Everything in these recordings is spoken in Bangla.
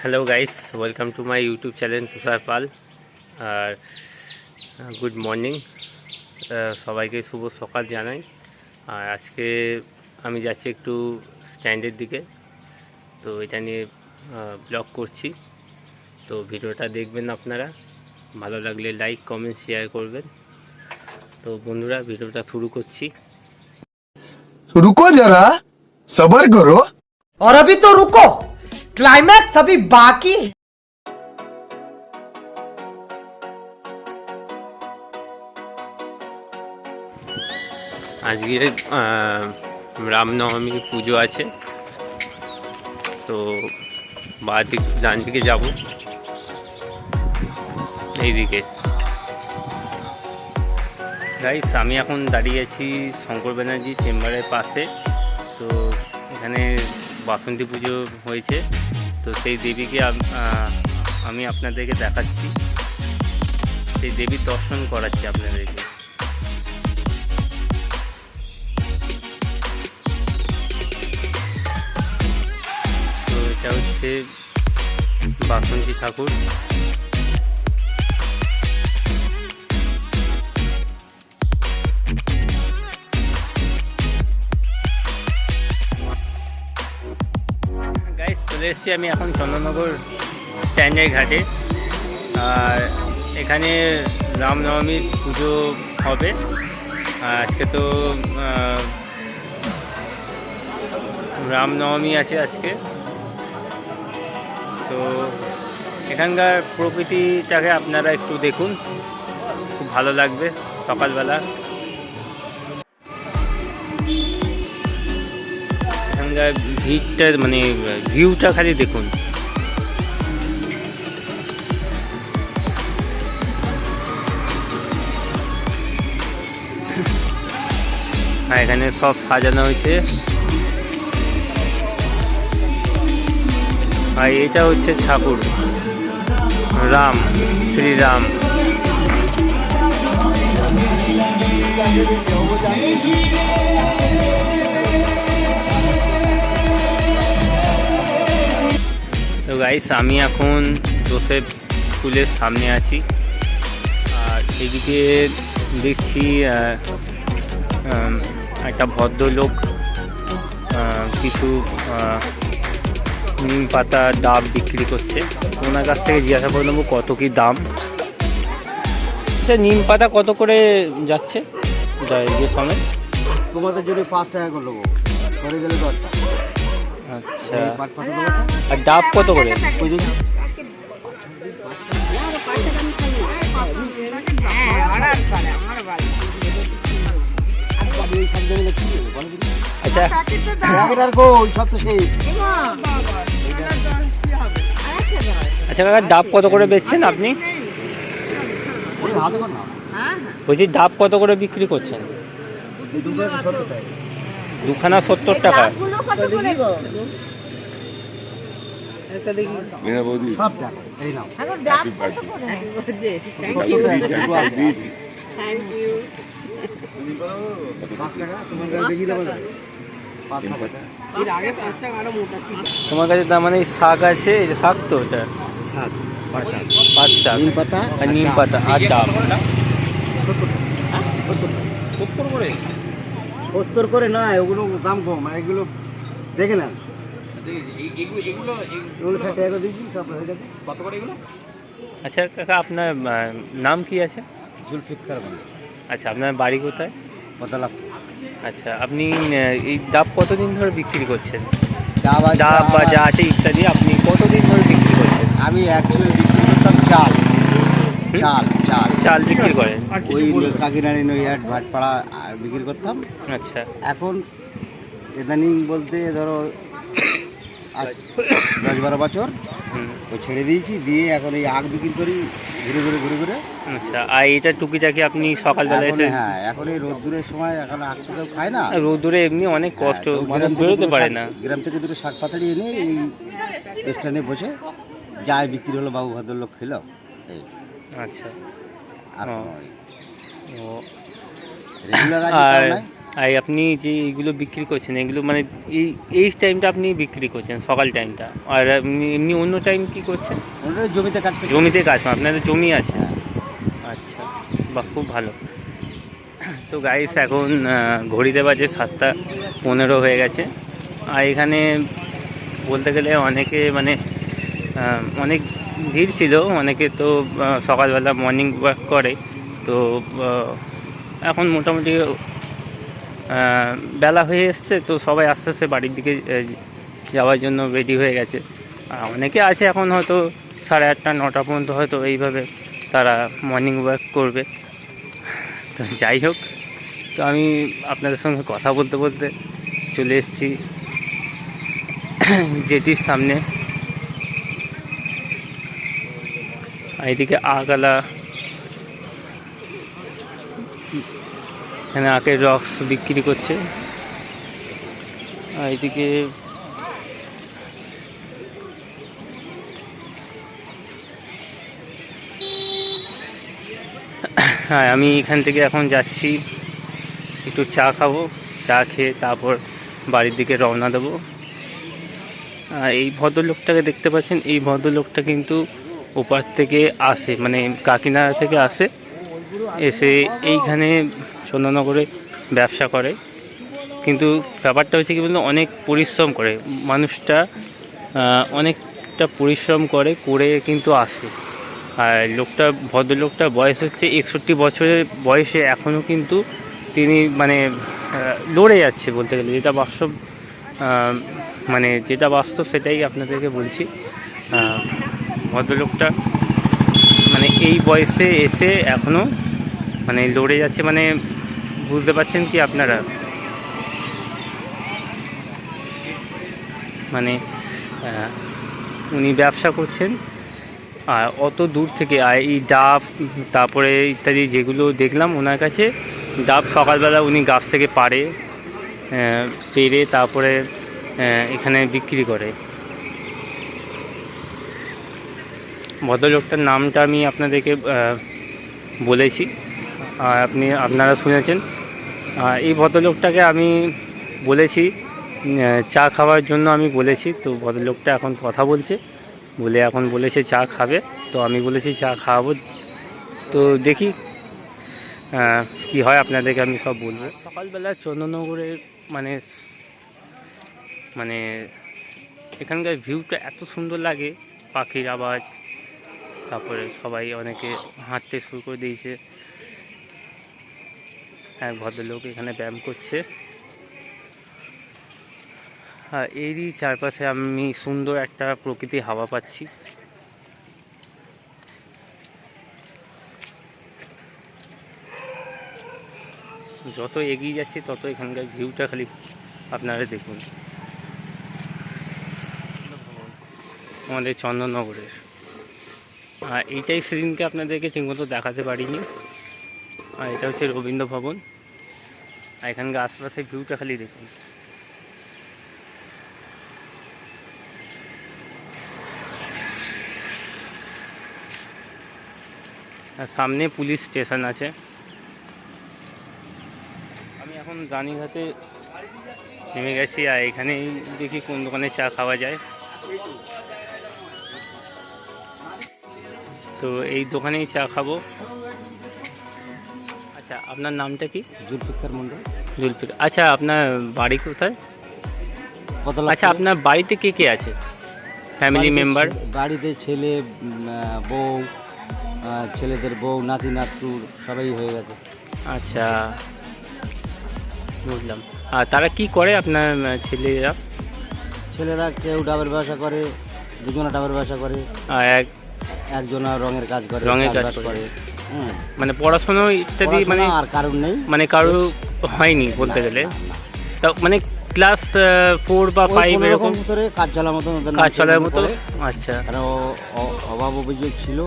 Hello guys, welcome to my YouTube channel Tushar Pal. আর গুড মর্নিং, সবাইকে শুভ সকাল জানাই। আর আজকে আমি যাচ্ছি একটু স্ট্যান্ডের দিকে, তো এটা নিয়ে ব্লগ করছি। তো ভিডিওটা দেখবেন আপনারা, ভালো লাগলে লাইক কমেন্ট শেয়ার করবেন। তো বন্ধুরা, ভিডিওটা শুরু করছি। रुको जरा सबर करो। और अभी तो रुको, क्लाइमैक्स अभी बाकी है। আজকে রামনবমী পুজো আছে, তো ডান দিকে যাব, এইদিকে। গাইস, আমি এখন দাঁড়িয়ে আছি শঙ্কর ব্যানার্জি চেম্বারের পাশে। তো এখানে বাসন্তী পুজো হয়েছে, তো সেই দেবীকে আমি আপনাদেরকে দেখাচ্ছি, সেই দেবীর দর্শন করাচ্ছি আপনাদেরকে। তো এটা হচ্ছে বাসন্তী ঠাকুর। গাইস, চলে এসেছি আমি এখন চন্দননগর স্ট্যান্ডের ঘাটে। আর এখানে রামনবমীর পুজো হবে। আজকে তো রামনবমী আছে আজকে। তো এখানকার প্রকৃতিটাকে আপনারা একটু দেখুন, খুব ভালো লাগবে সকালবেলা। এখানকার ভিড়টা, মানে ভিউটা খালি দেখুন। আর এখানে সব সাজানো হয়েছে। আর এটা হচ্ছে ঠাকুর রাম, শ্রীরাম। তো গাইস, আমি এখন জোসেফ স্কুলের সামনে আছি। আর এদিকে দেখছি একটা ভদ্রলোক কিছু নিম পাতা ডাব বিক্রি করছে। ওনার কাছ থেকে জিজ্ঞাসা করে নেবো কত কি দাম। আচ্ছা, নিম পাতা কত করে যাচ্ছে যে সময়? তোমাদের জন্য 5 টাকা করে নেবো, করে গেলে 10 টাকা। আচ্ছা, আর ডাব কত করে? আচ্ছা আচ্ছা কাকা, ডাব কত করে বেচছেন আপনি? বলছি, ডাব কত করে বিক্রি করছেন? দুখানা 70 টাকা। তোমার কাছে তার মানে শাক আছে, এই যে শাক, তো ওটা পাঁচ শাক, নিম পাতা আর নিম পাতা আর ডাব। 70 করে নয়, ওগুলো দাম কম। এগুলো দেখে নেন, এগুলো 60 টাকা করে দিচ্ছি, সব হয়ে গেছে। কত করে এগুলো? আচ্ছা কাকা, আপনার নাম কি আছে? জুলফিকার বলে। আচ্ছা, আপনার বাড়ি কোথায়? বদলাপ। আচ্ছা, আপনি এই ডাব কতদিন ধরে বিক্রি করছেন? ডাব বা যা আছে ইত্যাদি আপনি কতদিন ধরে বিক্রি করছেন? আমি অ্যাকচুয়ালি বিক্রি করতাম চাল চাল চাল চাল বিক্রি করেন? ওই কাকিনাড়ি নৈহাট ভাটপাড়া বিক্রি করতাম। আচ্ছা, এখন ইদানিং বলতে ধরো 10-12 বছর ওই ছেড়ে দিয়েছি, দিয়ে এখন এই আখ বিক্রি করি ঘুরে ঘুরে। আচ্ছা, আর এটা টুকিটাকি আপনি সকালবেলা এসে? হ্যাঁ, এখন এই রোদ্দুরের সময় এখন আখ তো কেউ খায় না। রোদ্দুরে এমনি অনেক কষ্ট, তো মানে গ্রাম থেকে বেরোতে পারে না। গ্রাম থেকে দুটো শাক পাতাড়ি এনে এই স্ট্যান্ডে বসে যায় বিক্রি হলো, বাবু ভদ্রলোক খেলো এই। আচ্ছা, আর ও। রেগুলার আছে আর তাও নাই। আর আপনি যে এইগুলো বিক্রি করছেন এগুলো মানে এই টাইমটা আপনি বিক্রি করছেন সকাল টাইমটা, আর এমনি এমনি অন্য টাইম কি করছেন? ওটা জমিতে কাজ করি। জমিতে কাজ করেন, আপনাদের জমি আছে? আচ্ছা, বাহ, খুব ভালো। তো গাইস এখন ঘড়িতে বাজে 7:15 হয়ে গেছে। আর এখানে বলতে গেলে অনেকে মানে অনেক ভিড় ছিল, অনেকে তো সকালবেলা মর্নিং ওয়াক করে। তো এখন মোটামুটি বেলা হয়ে এসছে, তো সবাই আস্তে আস্তে বাড়ির দিকে যাওয়ার জন্য রেডি হয়ে গেছে। আর অনেকে আছে এখন হয়তো 8:30 9টা পর্যন্ত হয়তো এইভাবে তারা মর্নিং ওয়াক করবে। তো যাই হোক, তো আমি আপনাদের সঙ্গে কথা বলতে বলতে চলে এসেছি জেটির সামনে। আর এদিকে আগালা, এখানে আখের রস বিক্রি করছে। আর এদিকে হ্যাঁ, আমি এখান থেকে এখন যাচ্ছি, একটু চা খাবো, চা খেয়ে তারপর বাড়ির দিকে রওনা দেবো। এই ভদ্রলোকটাকে দেখতে পাচ্ছেন, এই ভদ্রলোকটা কিন্তু ওপার থেকে আসে, মানে কাকিনাড়া থেকে আসে, এসে এইখানে চন্দননগরে ব্যবসা করে। কিন্তু ব্যাপারটা হচ্ছে কি বলুন, অনেক পরিশ্রম করে মানুষটা, অনেকটা পরিশ্রম করে কিন্তু আসে। আর ভদ্রলোকটার বয়স হচ্ছে 61 বছরের বয়সে এখনও কিন্তু তিনি মানে লড়ে যাচ্ছে বলতে গেলে, যেটা বাস্তব, মানে যেটা বাস্তব সেটাই আপনাদেরকে বলছি। ভদ্রলোকটা মানে এই বয়সে এসে এখনও মানে লড়ে যাচ্ছে, মানে বুঝতে পারছেন কি আপনারা? মানে উনি ব্যবসা করছেন, আর অত দূর থেকে, আর এই ডাব তারপরে ইত্যাদি যেগুলো দেখলাম ওনার কাছে, ডাব সকালবেলা উনি গাছ থেকে পেরে তারপরে এখানে বিক্রি করে। ভদ্রলোকটার নামটা আমি আপনাদেরকে বলেছি, আর আপনারা শুনেছেন। এই ভদ্রলোকটাকে আমি বলেছি চা খাওয়ার জন্য, আমি বলেছি। তো ভদ্রলোকটা এখন কথা বলছে, এখন বলেছে চা খাবে, তো আমি বলেছি চা খাওয়াবো। তো দেখি কি হয়, আপনাদেরকে আমি সব বলবো। সকালবেলা চন্দননগরের মানে মানে এখানকার ভিউটা এত সুন্দর লাগে, পাখির আওয়াজ, তারপরে সবাই অনেকে হাঁটতে শুরু করে দিয়েছে। এক ভদ্রলোক এখানে ব্যায়াম করছে। হ্যাঁ, এরই চারপাশে আমি সুন্দর একটা প্রকৃতির হাওয়া পাচ্ছি। যত এগিয়ে যাচ্ছি তত এখানকার ভিউটা খালি আপনারা দেখুন, আমাদের চন্দননগরের। আর এইটাই সেদিনকে আপনাদেরকে ঠিকমতো দেখাতে পারিনি। আর এটা হচ্ছে রবীন্দ্র ভবন, আর এখানকার আশপাশের ভিউটা খালি দেখুন। আর সামনে পুলিশ স্টেশন আছে। আমি এখন রানীঘাটে নেমে গেছি, আর এখানেই দেখি কোন দোকানে চা খাওয়া যায়। তো এই দোকানেই চা খাবো। আচ্ছা, আপনার নামটা কি? জুলফিকার মন্ডল। জুলফিকার। আচ্ছা, আপনার বাড়ি কোথায়? আচ্ছা, আপনার বাড়িতে কে কে আছে, ফ্যামিলি মেম্বার? বাড়িতে ছেলে, বউ, ছেলেদের বউ, নাতি নাতুর সবাই হয়ে গেছে। আচ্ছা, বুঝলাম। আর তারা কি করে আপনার ছেলেরা? ছেলেরা কেউ ডাবের ব্যবসা করে, দুজনা ডাবের ব্যবসা করে, আর একজনা রঙের কাজ করে, রঙের কাজ চাষবাস করে। হুম। মানে পড়াশোনা ইত্যাদি মানে পড়াশোনা আর কারণ নেই, মানে কারো হয়নি বলতে গেলে। তা মানে ক্লাস 4 বা 5 এরকম করে কাজ চলার মতো, কাজ চলার মতো। আচ্ছা, কারণ অভাব অভিযোগ ছিল,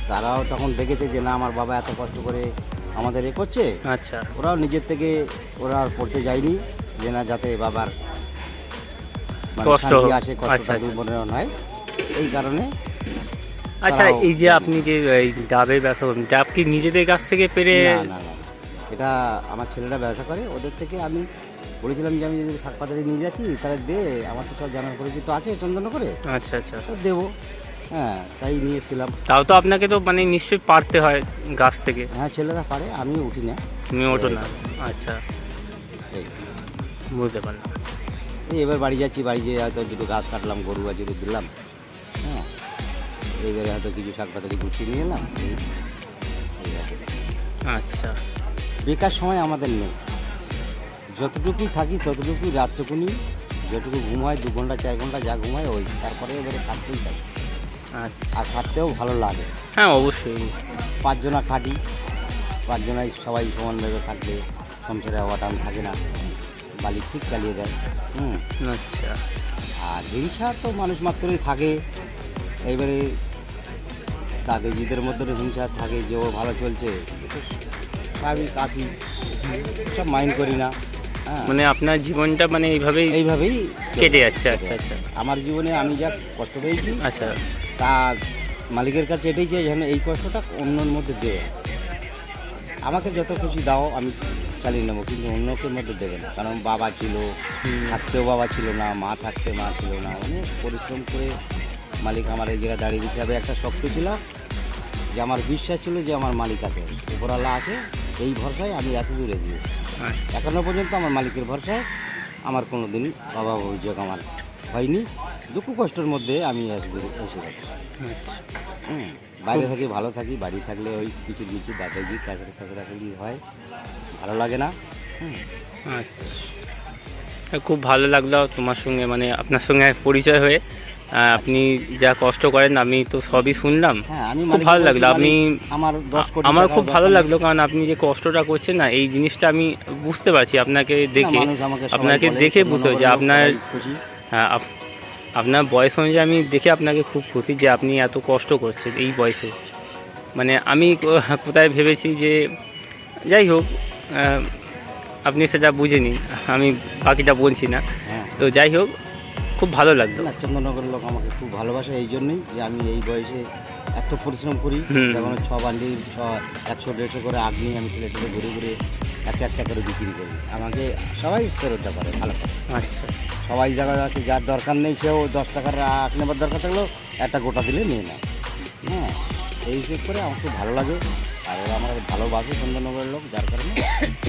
তারাও তখন দেখেছে যে না আমার বাবা এত কষ্ট করে আমাদের এ করছে। আচ্ছা, ওরাও নিজের থেকে ওরা আর পড়তে যায়নি, যে না যাতে বাবার মানে কষ্ট শান্তি হোক। আসে, আচ্ছা, কষ্টটা আচ্ছা। দূর নয়, এই কারণে। আচ্ছা, তারাও- এই যে আপনি যে এই ডাবের ব্যবসা করেন, ডাব কি নিজেদের কাছ থেকে পেরে? না না না, এটা আমার ছেলেরা ব্যবসা করে, ওদের থেকে আমি বলেছিলাম যে আমি যদি শাক পাতারি নিয়ে যাচ্ছি তাহলে দে, আমার তো সব জানার পরিচিত আছে চন্দননগরে, আচ্ছা আচ্ছা। তো দেবো। হ্যাঁ, তাই নিয়ে এসেছিলাম। তাও তো আপনাকে তো মানে নিশ্চয়ই পারতে হয় গাছ থেকে, হ্যাঁ, ছেলেরা পারে, আমি উঠি না। তুমি ওঠো না? আচ্ছা, এই বুঝতে পারলাম। এই এবার বাড়ি যাচ্ছি, বাড়ি গিয়ে হয়তো দুটো গাছ কাটলাম, গরু বাজিয়ে দিলাম। হ্যাঁ, এইবারে হয়তো কিছু শাক পাতারি গুছিয়ে নিয়ে এলাম। এই আছে। আচ্ছা, বেকার সময় আমাদের নেই, যতটুকুই থাকি ততটুকুই, রাতটুকুনি যেটুকু ঘুম হয় 2 ঘন্টা 4 ঘন্টা যা ঘুম হয় ওই, তারপরে এবারে খাটতেই থাকি। আচ্ছা। আর খাটতেও ভালো লাগে। হ্যাঁ অবশ্যই। 5 জনা খাটি, 5 জনাই সবাই সমানভাবে খাটলে সংসারে অবদান থাকে না, মালিক ঠিক চালিয়ে দেয়। আচ্ছা, আর হিংসা তো মানুষ মাত্রই থাকে। এইবারে তাদের নিজেদের মধ্যে হিংসা থাকে যে ও ভালো চলছে, স্বাভাবিক আছি, সব মাইন্ড করি না। হ্যাঁ, মানে আপনার জীবনটা মানে এইভাবেই কেটে যাচ্ছে। আচ্ছা আচ্ছা আমার জীবনে আমি যা কষ্ট পেয়েছি আচ্ছা। তা মালিকের কাছে এটাই চাই যেন এই কষ্টটা অন্যর মধ্যে দেবে। আমাকে যত খুশি দাও আমি চালিয়ে নেবো, কিন্তু অন্যকে মধ্যে দেবে না। কারণ বাবা ছিল, থাকতেও বাবা ছিল না, মা থাকতে মা ছিল না, অনেক পরিশ্রম করে মালিক আমার এই জায়গায় দাঁড়িয়ে দিচ্ছে। একটা শক্ত ছিল যে আমার বিশ্বাস ছিল যে আমার মালিক আছে, উপরওয়ালা আছে, এই ভরসায় আমি এত দূরে গিয়ে এখনো পর্যন্ত আমার মালিকের ভরসায় আমার কোনো দিন অভাব অভিযোগ আমার হয়নি। দুঃখ কষ্টের মধ্যে আমি এত দূরে এসে গেছি। বাইরে থাকি ভালো থাকি, বাড়ি থাকলে ওই কিছু কিছু দাদাজি কাছাকাছি হয়, ভালো লাগে না। আচ্ছা, খুব ভালো লাগলো তোমার সঙ্গে, মানে আপনার সঙ্গে পরিচয় হয়ে। আপনি যা কষ্ট করেন আমি তো সবই শুনলাম। হ্যাঁ, আমি খুব ভালো লাগলো। আমি আমার 10 কোটি আমার টাকা খুব ভালো দরকার লাগলো, কারণ আপনি যে কষ্টটা করছেন না, এই জিনিসটা আমি বুঝতে পারছি আপনাকে দেখে। মানুষ আমাকে সবাই আপনাকে বলে, দেখে বুঝতে চন্দননগরের যে লোক আপনার সবাই খুশি। হ্যাঁ, আপনার বয়স অনুযায়ী আমি দেখে আপনাকে খুব খুশি যে আপনি এত কষ্ট করছেন এই বয়সে। মানে আমি কোথায় ভেবেছি যে যাই হোক, আপনি সেটা বুঝে নিন, আমি বাকিটা বলছি না। হ্যাঁ, তো যাই হোক, খুব ভালো লাগলো। না, চন্দননগরের লোক আমাকে খুব ভালোবাসে এই জন্যই যে আমি এই বয়সে এত পরিশ্রম করি। যেমন 6 বান্ডিল 100-150 করে আগ নিয়ে আমি ঠেলে ঠেলে ঘুরে ঘুরে একটা করে বিক্রি করি। আমাকে সবাই শ্রদ্ধা করে, ভালো করে। আচ্ছা, সবাই জায়গা আছে, যার দরকার নেই সেও 10 টাকার আখ নেবার দরকার থাকলেও একটা গোটা দিলে নিয়ে নেয়। হ্যাঁ, এই হিসেব করে আমার খুব ভালো লাগে। আর ওরা আমার ভালোবাসে চন্দননগরের লোক, যার কারণে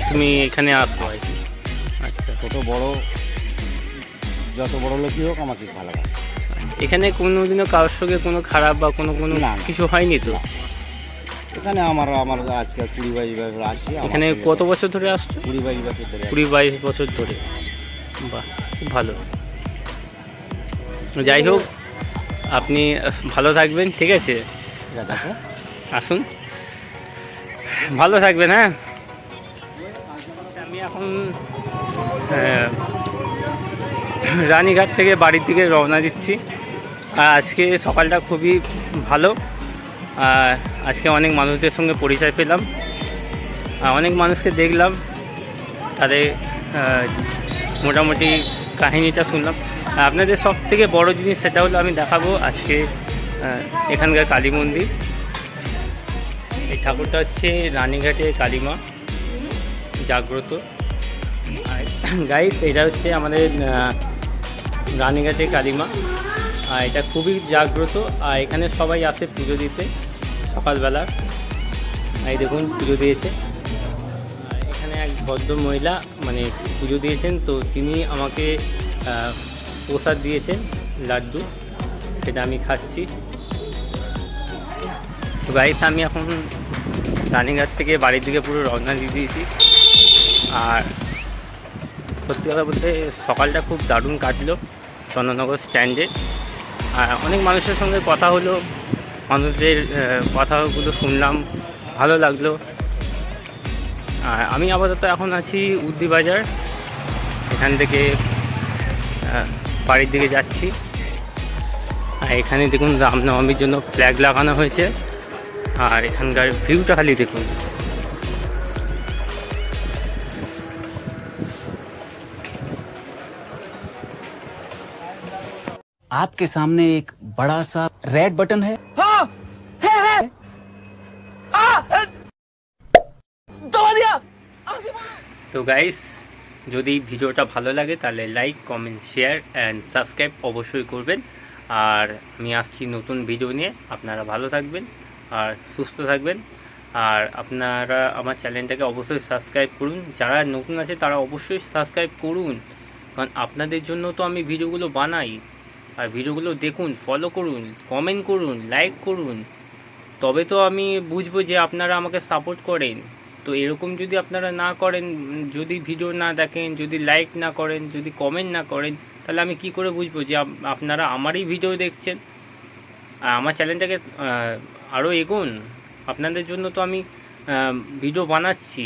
তুমি এখানে আসো আর কি। আচ্ছা, ছোটো বড় যত বড় লোকই হোক আমাকে ভালোবাসে। এখানে কোনো দিনও কারোর সঙ্গে কোনো খারাপ বা কোনো না, কিছু হয়নি তো? না। এখানে আমার আজকে 20-22 বছর আসছি। এখানে কত বছর ধরে আসছো? 20-22 বছর ধরে। 20-22 বছর ধরে। বাহ, খুব ভালো। যাই হোক, আপনি ভালো থাকবেন, ঠিক আছে? ঠিক আছে, আসুন, ভালো থাকবেন। হ্যাঁ, আমি এখন রানীঘাট থেকে বাড়ির দিকে রওনা দিচ্ছি। আর আজকে সকালটা খুবই ভালো। আর আজকে অনেক মানুষদের সঙ্গে পরিচয় পেলাম, অনেক মানুষকে দেখলাম, তাদের মোটামুটি কাহিনিটা শুনলাম। আপনাদের সব থেকে বড়ো জিনিস সেটা হলো আমি দেখাবো আজকে এখানকার কালী মন্দির। এই ঠাকুরটা হচ্ছে রানীঘাটের কালীমা জাগ্রত। আর গাইস, এটা হচ্ছে আমাদের রানীঘাটের কালীমা, আর এটা খুবই জাগ্রত। আর এখানে সবাই আসে পুজো দিতে সকালবেলা। এই দেখুন পুজো দিয়েছে। আর এখানে এক ভদ্র মহিলা মানে পুজো দিয়েছেন, তো তিনি আমাকে প্রসাদ দিয়েছেন, লাড্ডু, সেটা আমি খাচ্ছি। তো গাইস, আমি এখন রানীঘাট থেকে বাড়ির দিকে পুরো রওনা দিয়ে দিয়েছি। আর সত্যি কথা বলতে সকালটা খুব দারুণ কাটলো চন্দননগর স্ট্যান্ডে। আর অনেক মানুষের সঙ্গে কথা হলো, মানুষদের কথাগুলো শুনলাম, ভালো লাগলো। আর আমি আপাতত এখন আছি উদ্দি বাজার, এখান থেকে বাড়ির দিকে যাচ্ছি। আর এখানে দেখুন রামনবমীর জন্য ফ্ল্যাগ লাগানো হয়েছে। আর এখানকার ভিউটা খালি দেখুন। आपके सामने एक बड़ा सा रेड बटन है। दबा दिया। তো গাইস, যদি ভিডিওটা ভালো লাগে তাহলে like, comment, share and subscribe অবশ্যই করবেন। আর আমি আসছি নতুন ভিডিও নিয়ে। আপনারা ভালো থাকবেন আর সুস্থ থাকবেন। আর আপনারা আমার চ্যানেলটাকে অবশ্যই সাবস্ক্রাইব করুন। যারা নতুন আছে তারা অবশ্যই সাবস্ক্রাইব করুন, কারণ আপনাদের জন্য তো আমি ভিডিওগুলো বানাই। আর ভিডিওগুলো দেখুন, ফলো করুন, কমেন্ট করুন, লাইক করুন, তবে তো আমি বুঝবো যে আপনারা আমাকে সাপোর্ট করেন। তো এরকম যদি আপনারা না করেন, যদি ভিডিও না দেখেন, যদি লাইক না করেন, যদি কমেন্ট না করেন, তাহলে আমি কি করে বুঝবো যে আপনারা আমারই ভিডিও দেখছেন? আর আমার চ্যানেলটাকে আরও এগোন, আপনাদের জন্য তো আমি ভিডিও বানাচ্ছি।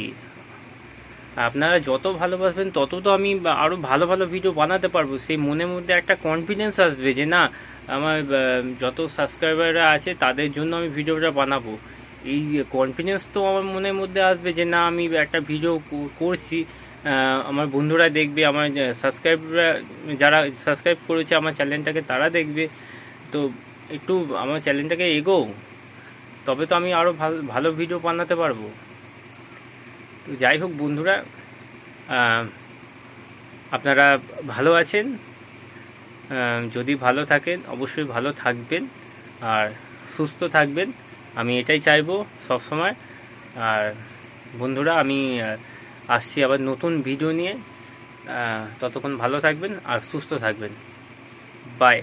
আপনারা যত ভালোবাসবেন তত তো আমি আরও ভালো ভালো ভিডিও বানাতে পারবো। সেই মনের মধ্যে একটা কনফিডেন্স আসবে যে না, আমার যত সাবস্ক্রাইবাররা আছে তাদের জন্য আমি ভিডিওটা বানাবো। এই কনফিডেন্স তো আমার মনের মধ্যে আসবে যে না, আমি একটা ভিডিও করছি, আমার বন্ধুরা দেখবে, আমার সাবস্ক্রাইবাররা যারা সাবস্ক্রাইব করেছে আমার চ্যানেলটাকে তারা দেখবে। তো একটু আমার চ্যানেলটাকে এগোও, তবে তো আমি আরও ভালো ভালো ভিডিও বানাতে পারবো। তো যাই হোক বন্ধুরা, আপনারা ভালো আছেন? যদি ভালো থাকেন অবশ্যই ভালো থাকবেন আর সুস্থ থাকবেন, আমি এটাই চাইবো সবসময়। আর বন্ধুরা, আমি আসছি আবার নতুন ভিডিও নিয়ে। ততক্ষণ ভালো থাকবেন আর সুস্থ থাকবেন। বাই।